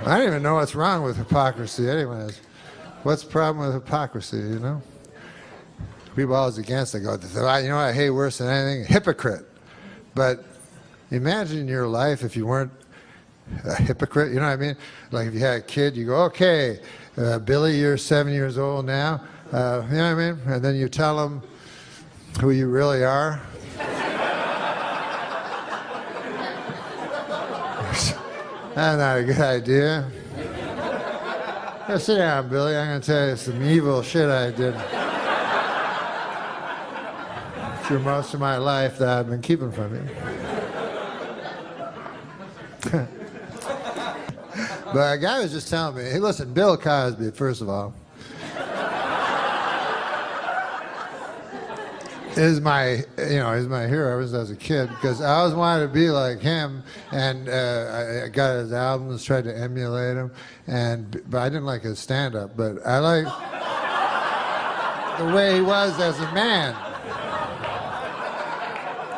I don't even know what's wrong with hypocrisy anyways. What's the problem with hypocrisy, you know? People always against it. Go, you know what I hate worse than anything? Hypocrite. But imagine your life if you weren't a hypocrite, you know what I mean? Like if you had a kid, you go, okay, Billy, you're 7 years old now. You know what I mean? And then you tell them who you really are. That's not a good idea. Yeah, sit down, Billy. I'm going to tell you some evil shit I did through most of my life that I've been keeping from you. But a guy was just telling me, hey, listen, Bill Cosby, first of all, is my hero ever since I was a kid, because I always wanted to be like him, and I got his albums, tried to emulate him, but I didn't like his stand-up, but I like the way he was as a man.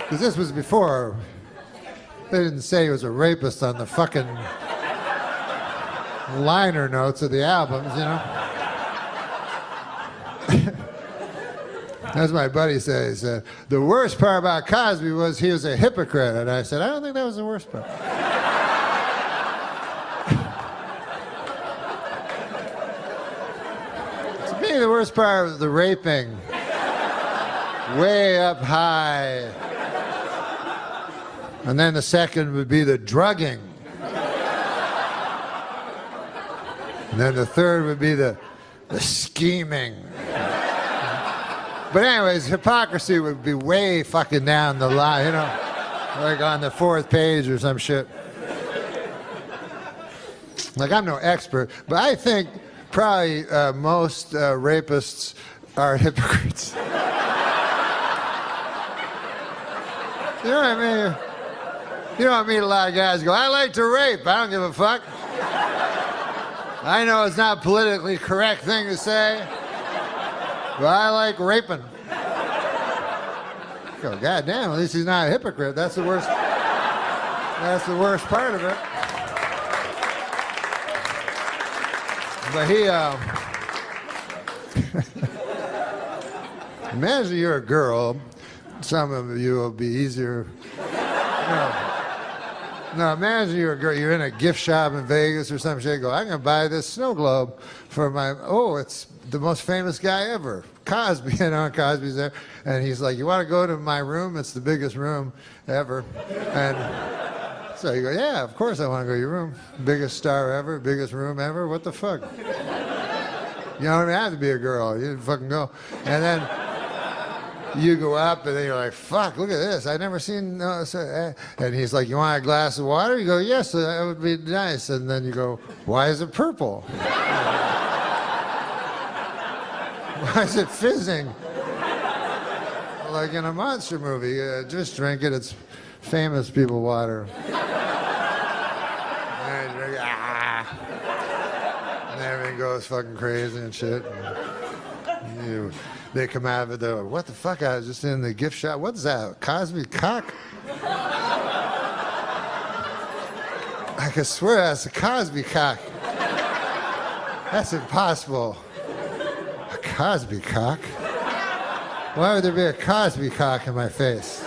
Because this was before, they didn't say he was a rapist on the fucking liner notes of the albums, you know? As my buddy said, he said, the worst part about Cosby was he was a hypocrite. And I said, I don't think that was the worst part. To me, the worst part was the raping. Way up high. And then the second would be the drugging. And then the third would be the scheming. But anyways, hypocrisy would be way fucking down the line, you know, like on the 4th page or some shit. Like, I'm no expert, but I think probably most rapists are hypocrites. You know what I mean? You know, I meet a lot of guys go, I like to rape, I don't give a fuck. I know it's not a politically correct thing to say, but I like raping. Go, God damn, at least he's not a hypocrite. That's the worst. That's the worst part of it. But he, imagine you're a girl. Some of you will be easier. No, imagine you're a girl, you're in a gift shop in Vegas or some shit, go, I'm going to buy this snow globe for it's the most famous guy ever, Cosby, you know, Cosby's there, and he's like, you want to go to my room? It's the biggest room ever. And so you go, yeah, of course I want to go to your room. Biggest star ever, biggest room ever, what the fuck? You don't even have to be a girl, you fucking go. And then you go up, and then you're like, fuck, look at this. I've never seen... And he's like, you want a glass of water? You go, yes, that would be nice. And then you go, why is it purple? Why is it fizzing? Like in a monster movie. Just drink it. It's famous people water. And you drink, and everything goes fucking crazy and shit. And they come out of it, they're like, what the fuck? I was just in the gift shop. What's that? Cosby cock? I can swear that's a Cosby cock. That's impossible. A Cosby cock? Why would there be a Cosby cock in my face?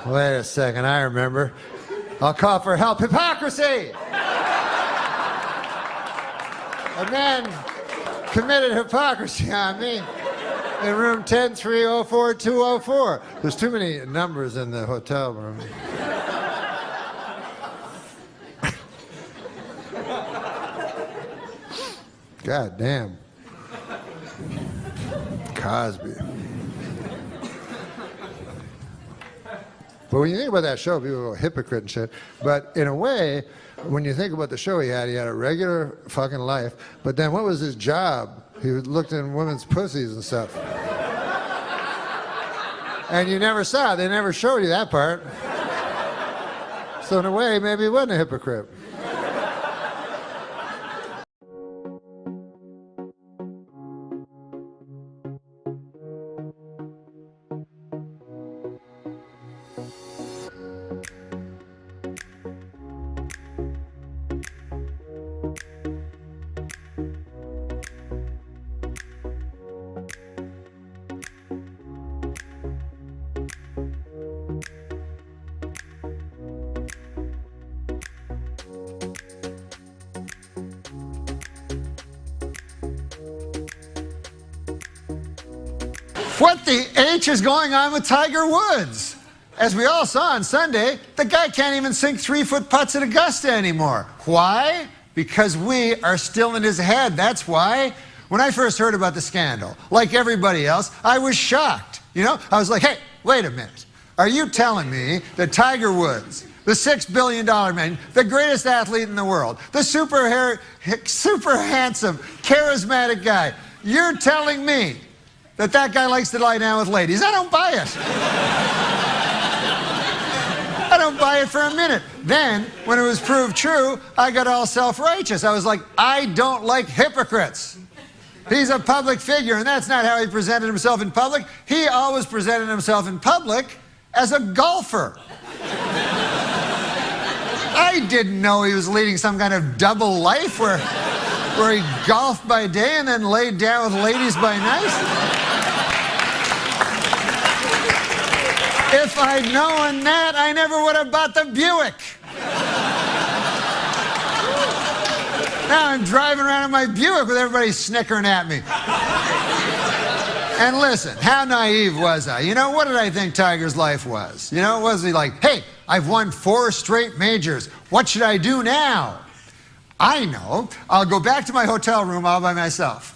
Wait a second, I remember. I'll call for help. Hypocrisy! A man committed hypocrisy on me in room 10304-204. There's too many numbers in the hotel room. God damn. Cosby. But when you think about that show, people go hypocrite and shit. But in a way, when you think about the show he had a regular fucking life. But then what was his job? He looked in women's pussies and stuff. And you never saw it. They never showed you that part. So in a way, maybe he wasn't a hypocrite. What the H is going on with Tiger Woods? As we all saw on Sunday, the guy can't even sink 3-foot putts at Augusta anymore. Why? Because we are still in his head. That's why. When I first heard about the scandal, like everybody else, I was shocked. You know, I was like, hey, wait a minute. Are you telling me that Tiger Woods, the $6 billion man, the greatest athlete in the world, the super handsome, charismatic guy, you're telling me that that guy likes to lie down with ladies? I don't buy it. I don't buy it for a minute. Then, when it was proved true, I got all self-righteous. I was like, I don't like hypocrites. He's a public figure, and that's not how he presented himself in public. He always presented himself in public as a golfer. I didn't know he was leading some kind of double life where he golfed by day and then laid down with ladies by night. If I'd known that, I never would have bought the Buick. Now I'm driving around in my Buick with everybody snickering at me. And listen, how naive was I? You know, what did I think Tiger's life was? You know, was he like, hey, I've won 4 straight majors. What should I do now? I know. I'll go back to my hotel room all by myself.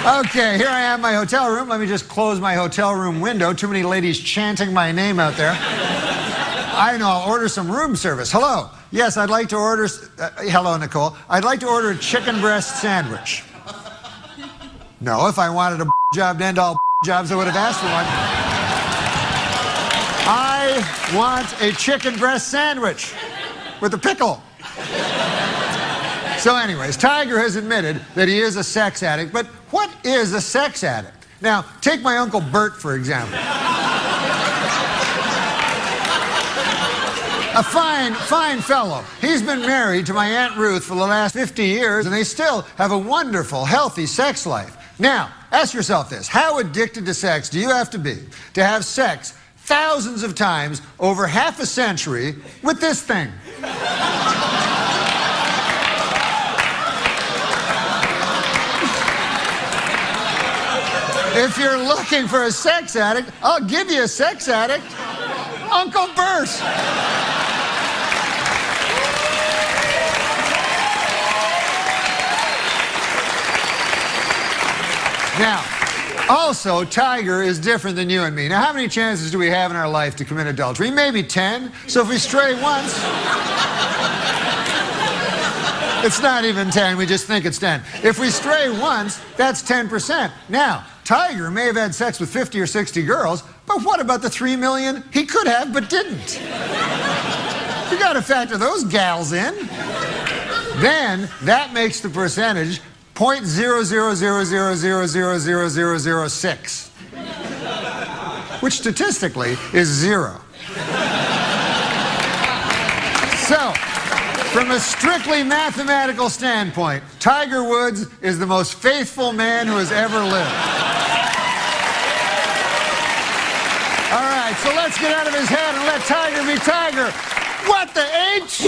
Okay, here I am in my hotel room. Let me just close my hotel room window. Too many ladies chanting my name out there. I know, I'll order some room service. Hello. Yes, I'd like to order... hello, Nicole. I'd like to order a chicken breast sandwich. No, if I wanted a job to end all jobs, I would have asked for one. I want a chicken breast sandwich with a pickle. So anyways, Tiger has admitted that he is a sex addict, but what is a sex addict? Now, take my Uncle Bert, for example. A fine fellow. He's been married to my Aunt Ruth for the last 50 years, and they still have a wonderful, healthy sex life. Now, ask yourself this. How addicted to sex do you have to be to have sex thousands of times over half a century with this thing? If you're looking for a sex addict, I'll give you a sex addict. Uncle Bert. Now, also, Tiger is different than you and me. Now, how many chances do we have in our life to commit adultery? Maybe 10. So if we stray once, it's not even 10. We just think it's 10. If we stray once, that's 10%. Now, Tiger may have had sex with 50 or 60 girls, but what about the 3 million he could have but didn't? You got to factor those gals in. Then that makes the percentage 0.0000000006, which statistically is 0. So, from a strictly mathematical standpoint, Tiger Woods is the most faithful man who has ever lived. All right, so let's get out of his head and let Tiger be Tiger. What the H?